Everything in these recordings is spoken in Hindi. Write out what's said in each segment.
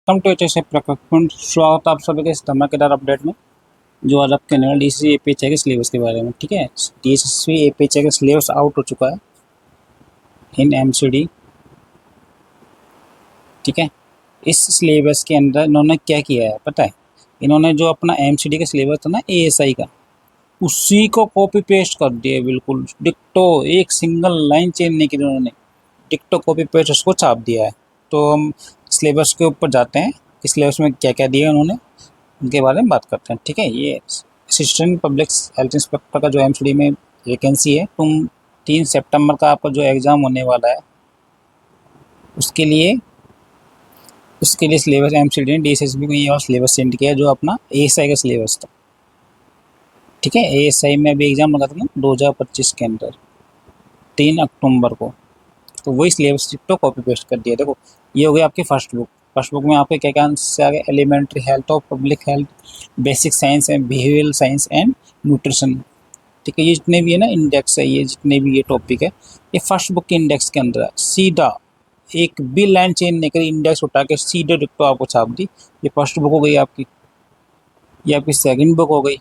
वेलकम टू एच प्रकरण। स्वागत आप सभी के इस धमाकेदार अपडेट में जो आज आपके नए डीएसएससी एपीएचआई के सिलेबस के बारे में। ठीक है, डीएसएससी एपीएचआई का सिलेबस आउट हो चुका है इन एमसीडी। ठीक है, इस सिलेबस के अंदर इन्होंने क्या किया है पता है? इन्होंने जो अपना एमसीडी का सिलेबस था ना एएसआई का, उसी को कॉपी पेस्ट कर दिया बिल्कुल डिक्टो। एक सिंगल लाइन चेंज नहीं की उन्होंने, डिक्टो कॉपी पेस्ट उसको छाप दिया है। तो हम सिलेबस के ऊपर जाते हैं कि सिलेबस में क्या क्या दिया उन्होंने, उनके बारे में बात करते हैं। ठीक है, ये असिस्टेंट पब्लिक हेल्थ इंस्पेक्टर का जो एमसीडी में वैकेंसी है, 3 सितंबर का आपका जो एग्ज़ाम होने वाला है उसके लिए सिलेबस एमसीडी ने डीएसएसबी को ये और सिलेबस सेंड किया जो अपना एएसआई का सिलेबस था। ठीक है, एएसआई में भी एग्ज़ाम लगा था ना 2025 के अंदर 3 अक्टूबर को, तो वही सिलेबस तो कॉपी पेस्ट कर दिया। देखो ये हो गया आपकी फर्स्ट बुक में आपके क्या क्या आंसर आ गए? एलिमेंट्री हेल्थ और public health, basic science and behavioural science and nutrition. ठीक है, ये जितने भी है ना इंडेक्स है, ये जितने भी ये टॉपिक है, ये फर्स्ट बुक के इंडेक्स के अंदर है। सीधा एक भी लाइन चेंज नहीं करी, इंडेक्स उठा के सीधे डिक्टो आपको छाप दी। ये फर्स्ट बुक हो गई आपकी। ये आपकी सेकंड बुक हो गई,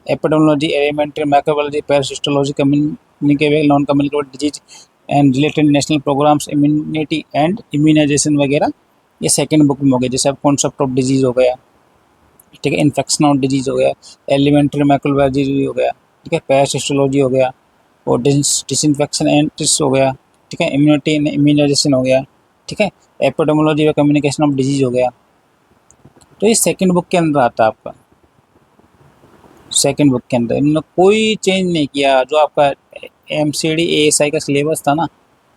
epidemiology, elementary microbiology, parasitology, communicable non communicable disease and related national programs, immunity and immunization वगैरह, ये सेकंड बुक में हो गया। जैसे अब कॉन्सेप्ट ऑफ डिजीज हो गया, ठीक है, इन्फेक्शन ऑफ डिजीज हो गया, एलिमेंट्री माइक्रोबायोलॉजी हो गया, ठीक है, पैरासिस्टोलॉजी हो गया, और डिसइंफेक्शन एंड टिस्ट हो गया, ठीक है, इम्यूनिटी एंड इम्यूनाइजेशन हो गया, ठीक है, एपिडेमियोलॉजी व कम्युनिकेशन ऑफ डिजीज हो गया। तो ये सेकंड बुक के अंदर आता है आपका। सेकंड बुक के अंदर इन्होंने कोई चेंज नहीं किया। जो आपका एमसीडी एएसआई का सिलेबस था ना,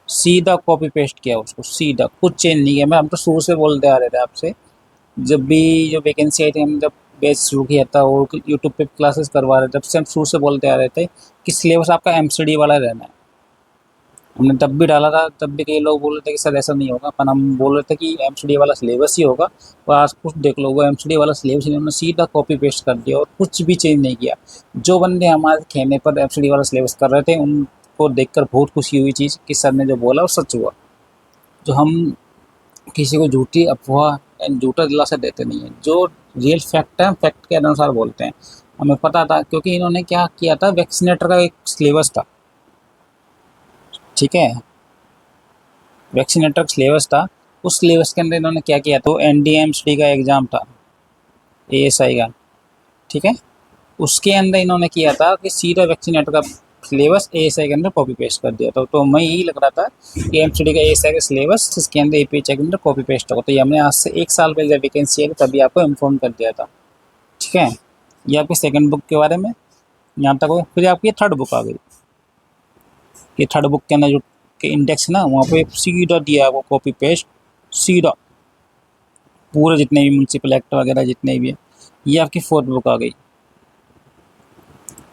सीधा कॉपी पेस्ट किया उसको, सीधा कुछ चेंज नहीं किया। मैं हम तो शुरू से बोलते आ रहे थे आपसे, जब भी जो वैकेंसी आई थी, हम जब बैच शुरू किया था और यूट्यूब पे क्लासेस करवा रहे थे, तब से हम शुरू से बोलते आ रहे थे कि सिलेबस आपका एमसीडी वाला रहना है। हमने तब भी डाला था, तब भी कई लोग बोल रहे थे कि सर ऐसा नहीं होगा, पर हम बोल रहे थे कि एमसीडी वाला सिलेबस ही होगा। और आज कुछ देख लो, वो एमसीडी वाला सिलेबस इन्होंने सीधा कॉपी पेस्ट कर दिया और कुछ भी चेंज नहीं किया। जो बंदे हमारे कहने पर एमसीडी वाला सिलेबस कर रहे थे, उनको देखकर बहुत खुशी हुई चीज़ कि सर ने जो बोला वो सच हुआ। जो हम किसी को झूठी अफवाह एंड झूठा दिलासा देते नहीं है, जो रियल फैक्ट है हम फैक्ट के अनुसार बोलते हैं। हमें पता था क्योंकि इन्होंने क्या किया था, वैक्सीनेटर का एक सिलेबस था। ठीक है, वैक्सीनेटर का सिलेबस था, उस सिलेबस के अंदर इन्होंने क्या किया, तो एनडीएमसी का एग्ज़ाम था एएसआई का। ठीक है, उसके अंदर इन्होंने किया था कि सीधा वैक्सीनेटर का सिलेबस एएसआई के अंदर कॉपी पेस्ट कर दिया था। तो मैं यही लग रहा था कि एमसीडी का एएसआई का सिलेबस इसके अंदर एपीएचआई के अंदर कॉपी पेस्ट होगा। तो ये हमने आज से 1 साल पहले जब वैकेंसी आई तभी आपको इन्फॉर्म कर दिया था। ठीक है, ये आपकी सेकंड बुक के बारे में यहाँ तक हो। फिर आपकी थर्ड बुक आ गई। ये थर्ड बुक के अंदर जो के इंडेक्स ना, वहाँ पे सीधा दिया आपको कॉपी पेस्ट, सीधा पूरे जितने भी म्यूनसिपल एक्ट वगैरह जितने भी है। ये आपकी फोर्थ बुक आ गई।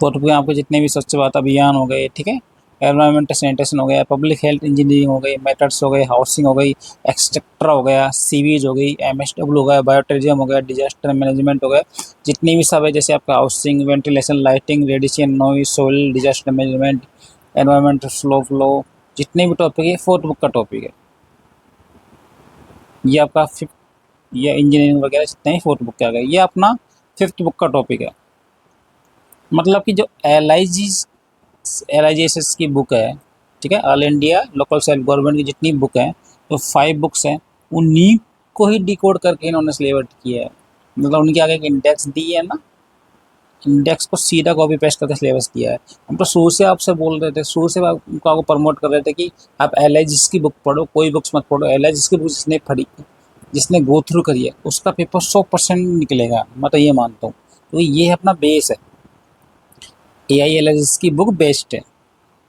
फोर्थ बुक में आपके जितने भी स्वच्छ भारत अभियान हो गए, ठीक है, एनवायरमेंटल सैनिटेशन हो गया, पब्लिक हेल्थ इंजीनियरिंग हो गई, मेथड्स हो गए, हाउसिंग हो गई, एक्सट्रैक्टर हो गया, सीवीज हो गई, एमएसडब्ल्यू हो गया, बायोटूरिज्म हो गया, डिजास्टर मैनेजमेंट हो गया, जितनी भी सब है, जैसे आपका housing, ventilation, lighting, radiation, noise, soil, disaster management, environmental flow, जितने भी टॉपिक है, फोर्थ बुक का टॉपिक है। ये आपका फिफ्थ, ये इंजीनियरिंग वगैरह जितने ही फोर्थ बुक के आ गए। ये अपना फिफ्थ बुक का टॉपिक है। मतलब कि जो LIGSS की बुक है, ठीक है, all India local self government की जितनी बुक है, तो 5 बुक्स हैं, उन्हीं को ही डिकोड करके इन्होंने सिलेबस किया है। मतलब उनके आगे एक इंडेक्स दी है ना, इंडेक्स को सीधा कॉपी पेस्ट करके सिलेबस दिया है। हम तो शुरू से आपसे बोल रहे थे, शुरू से आपको प्रमोट कर रहे थे कि आप LIGSS की बुक पढ़ो, कोई बुक्स मत पढ़ो। LIGSS की बुक जिसने पढ़ी, जिसने गो थ्रू करी है, उसका पेपर 100% निकलेगा, मैं तो ये मानता हूँ। तो ये अपना बेस है, AILGS की बुक बेस्ड है,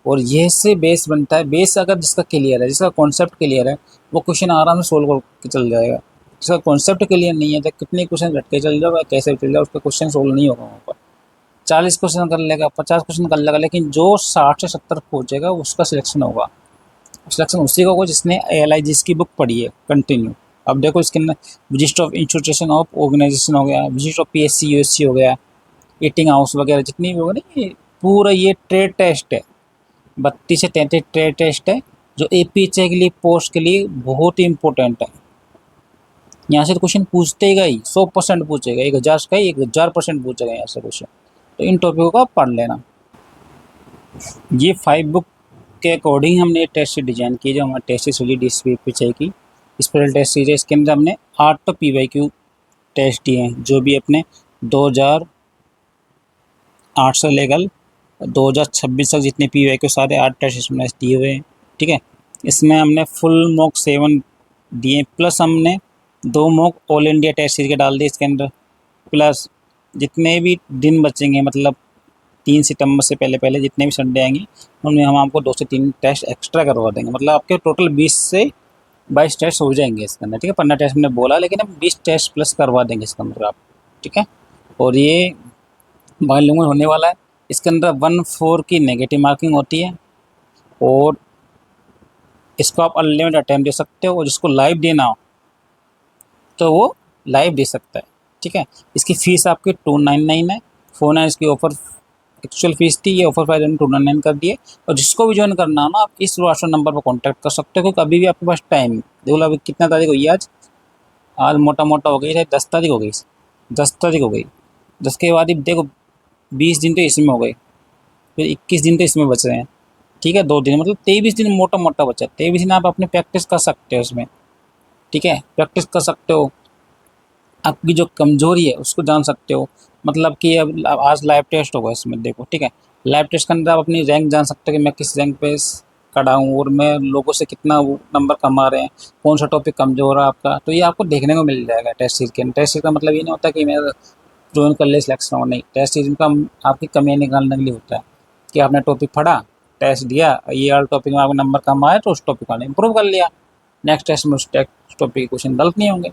और ये से बेस बनता है। बेस अगर जिसका क्लियर है, जिसका कॉन्सेप्ट क्लियर है, वो क्वेश्चन आराम से सोल्व करके चल जाएगा। जिसका कॉन्सेप्ट क्लियर नहीं है, तो कितने क्वेश्चन रट के चल जाएगा, कैसे चल जाएगा, उसका क्वेश्चन सोल्व नहीं होगा। वहाँ पर 40 क्वेश्चन कर लेगा, 50 क्वेश्चन कर लेगा, लेकिन जो 60 से 70 पहुँचेगा उसका सिलेक्शन होगा। सिलेक्शन उसी का होगा जिसने AILGS की बुक पढ़ी है कंटिन्यू। अब देखो इसके अंदर visit of institution of organisation हो गया, विजिट ऑफ PSC USC हो गया, ईटिंग हाउस वगैरह जितनी भी होगा ना, ये पूरा ये ट्रेड टेस्ट है। 32 से 33 ट्रेड टेस्ट है, जो APHA के लिए पोस्ट के लिए बहुत ही इम्पोर्टेंट है। यहाँ से तो क्वेश्चन पूछतेगा ही, 100% पूछेगा, 1000 का ही 1000% पूछेगा यहाँ से क्वेश्चन। तो इन टॉपिकों को आप पढ़ लेना। ये 5 बुक के अकॉर्डिंग हमने टेस्ट सीट डिजाइन की, जो हमारे टेस्ट सीट होगी DSP की स्पेशल टेस्ट सीरीज है। इसके अंदर हमने 8 तो PYQ टेस्ट दिए हैं, जो भी अपने 2008 से लेकर 2026 तक जितने PYQ सारे 8 टेस्ट इसमें दिए हुए हैं। ठीक है, इसमें हमने फुल मॉक 7 दिए, प्लस हमने 2 mock all India test series के डाल दिए इसके अंदर, प्लस जितने भी दिन बचेंगे, मतलब 3 सितंबर से पहले पहले जितने भी संडे आएंगे उनमें हम आपको 2 से 3 टेस्ट एक्स्ट्रा करवा देंगे। मतलब आपके टोटल 20 से 22 टेस्ट हो जाएंगे इसके अंदर। ठीक है, 15 टेस्ट मैंने बोला, लेकिन हम 20 टेस्ट प्लस करवा देंगे इसके अंदर आप। ठीक है, और ये बायलिंगुअल होने वाला है। इसके अंदर 1-4 की नेगेटिव मार्किंग होती है, और इसको आप अनलिमिटेड अटेम्प्ट दे सकते हो, और जिसको लाइव देना हो तो वो लाइव दे सकता है। ठीक है, इसकी फ़ीस आपकी 299 है, 49 इसकी ऑफर एक्चुअल फीस थी, ये ऑफर प्राइस 299 कर दिए। और जिसको भी ज्वाइन करना हो ना, आप इस व्हाट्सएप नंबर पर कॉन्टैक्ट कर सकते हो, क्योंकि अभी भी आपके पास टाइम, देखो अभी कितना तारीख हुई है आज, आज मोटा मोटा हो गई है 10 तारीख हो गई, 10 तारीख हो गई। 10 के बाद ही देखो 20 दिन तो इसमें हो गए, फिर 21 दिन तो इसमें बच रहे हैं। ठीक है, 2 दिन मतलब 23 दिन मोटा मोटा बचा। 23 दिन आप अपनी प्रैक्टिस कर सकते हो उसमें। ठीक है, प्रैक्टिस कर सकते हो, आपकी जो कमजोरी है उसको जान सकते हो। मतलब कि अब आज लाइव टेस्ट होगा इसमें, देखो। ठीक है, लाइव टेस्ट के अंदर आप अपनी रैंक जान सकते हो कि मैं किस रैंक पे खड़ा हूँ, और मैं लोगों से कितना नंबर कमा रहे हैं, कौन सा टॉपिक कमजोर है आपका, तो ये आपको देखने को मिल जाएगा टेस्ट सीरीज के अंदर। टेस्ट सीरीज का मतलब ये नहीं होता कि मैं ज्वाइन कर ले सिलेक्शन हो, नहीं। टेस्ट सीरीज का आपकी कमियाँ निकालने के लिए होता है कि आपने टॉपिक पढ़ा, टेस्ट दिया, ये वाला टॉपिक में आपका नंबर कम आया तो उस टॉपिक को इम्प्रूव कर लिया, नेक्स्ट टेस्ट में उस टॉपिक के क्वेश्चन गलत नहीं होंगे।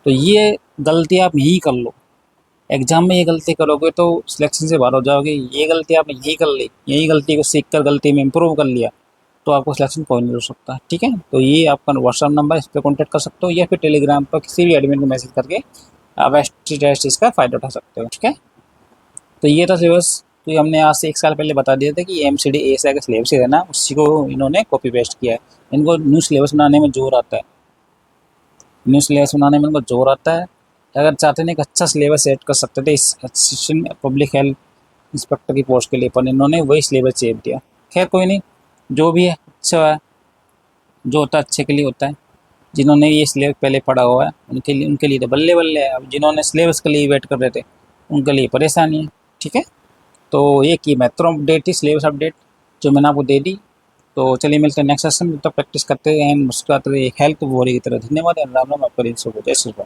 तो ये गलती आप यही कर लो, एग्जाम में ये गलती करोगे तो सिलेक्शन से बाहर हो जाओगे। ये गलती आपने यही कर ली, यही गलती को सीख कर गलती में इम्प्रूव कर लिया तो आपको सिलेक्शन कोई नहीं हो सकता। ठीक है, तो ये आपका व्हाट्सअप नंबर, इस पर कॉन्टैक्ट कर सकते हो, या फिर टेलीग्राम पर किसी भी एडमिन को मैसेज करके आप टेस्ट इसका फ़ायदा उठा सकते हो। ठीक है, तो ये था सिलेबस। तो ये हमने आज से 1 साल पहले बता दिया था कि MCD ASI का सिलेबस है ना, उसी को इन्होंने कॉपी पेस्ट किया है। इनको न्यू सिलेबस बनाने में जोर आता है, न्यू सिलेबस बनाने में इनको जोर आता है। अगर चाहते हैं एक अच्छा सिलेबस सेट कर सकते थे इस असिस्टेंट पब्लिक हेल्थ इंस्पेक्टर की पोस्ट के लिए, पर इन्होंने वही सिलेबस चेंज दिया। खैर कोई नहीं, जो भी है अच्छा है, जो होता है अच्छे के लिए होता है। जिन्होंने ये सिलेबस पहले पढ़ा हुआ है उनके लिए तो बल्ले बल्ले है, अब जिन्होंने सिलेबस के लिए वेट कर रहे थे उनके लिए परेशानी है। ठीक है, तो ये की महत्वपूर्ण अपडेट थी, सिलेबस अपडेट जो मैंने आपको दे दी। तो चलिए मिलते हैं नेक्स्ट सेशन में, तब प्रैक्टिस करते हैं, मुस्कुराते रहिए, हेल्थ वॉरियर की तरह। धन्यवाद, राम राम, आपका दिन शुभ हो, जय श्री राम।